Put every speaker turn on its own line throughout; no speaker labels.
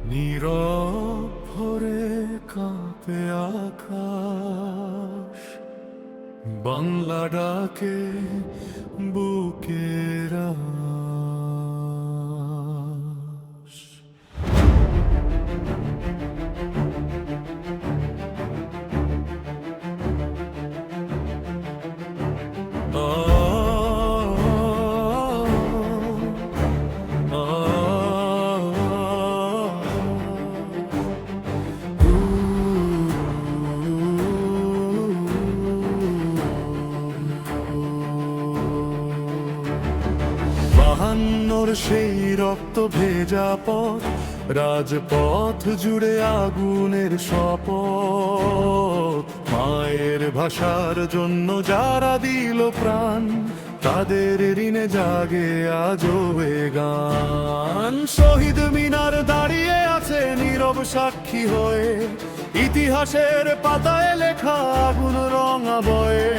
নীরব ভরে কাঁপে আকাশ, বাংলা ডাকে বুকের আশ। বাহান্নর সেই রক্ত ভেজা পথ, রাজপথ জুড়ে আগুনের শপথ। মায়ের ভাষার জন্য যারা দিল প্রাণ, তাদের ঋণে জাগে আজও এ গান। শহীদ মিনার দাঁড়িয়ে আছে নীরব সাক্ষী হয়ে, ইতিহাসের পাতায় লেখা আগুন রঙা বয়ে।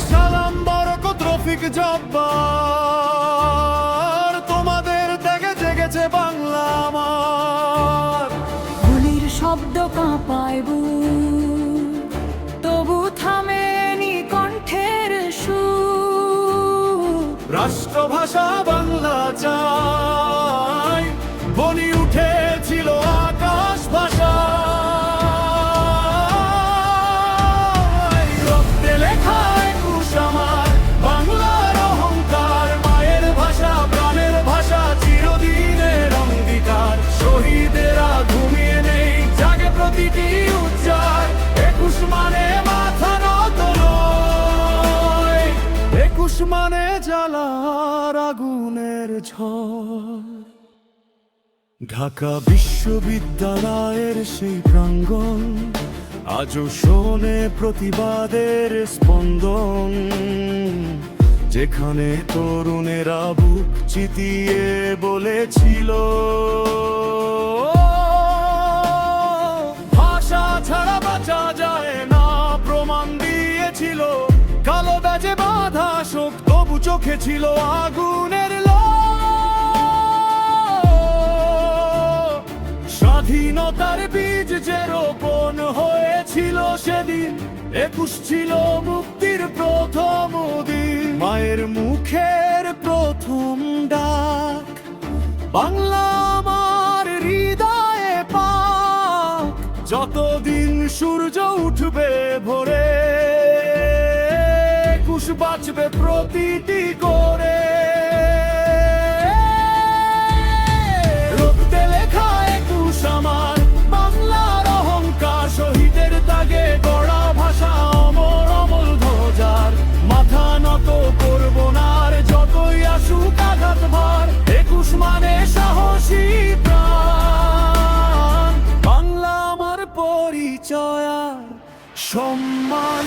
সালাম বরকত রফিক জব্বার, তোমাদের ত্যাগে জেগেছে বাংলা আমার।
গুলির শব্দ কাঁপায় বুক, তবু থামেনি কণ্ঠের সুর।
রাষ্ট্রভাষা বাংলা চাই, বলি উঠেছিল আকাশ ভাষা। রক্তে লেখা একুশ আমার বাংলার অহংকার। মায়ের ভাষা প্রাণের ভাষা, চিরদিনের অঙ্গীকার। শহীদেরা ঘুমিয়ে নেই, জাগে প্রতিটি উচ্চার। একুশ মানে মাথা নত নয়, একুশ মানে জ্বালার আগুনের ঝড়। ঢাকা বিশ্ববিদ্যালয়ের সেই প্রাঙ্গণ আজও শোনে প্রতিবাদের স্পন্দন, যেখানে তরুণেরা বুক চিতিয়ে বলেছিল, ভাষা ছাড়া বাঁচা যায় না। প্রমাণ দিয়েছিল কালো ব্যাজে বাঁধা শোক, তবু চোখে ছিল আগুনের লো। স্বাধীনতার বীজ যে রোপণ হয়েছিল সেদিন, একুশ ছিল মুক্তির প্রথম দিন। মায়ের মুখের প্রথম ডাক, বাংলা আমার হৃদয়ে পাক। যতদিন সূর্য উঠবে ভোরে, একুশ বাঁচবে প্রতিটি করে। রক্তে লেখা একুশ আমার বাংলার অহংকার। শহীদের ত্যাগে গড়া ভাষা অমর অমল ধ্বজার। মাথা নত করব না আর যতই আসুক আঘাত ভার। একুশ মানে সাহসী প্রাণ, বাংলা আমার পরিচয় আর সম্মান।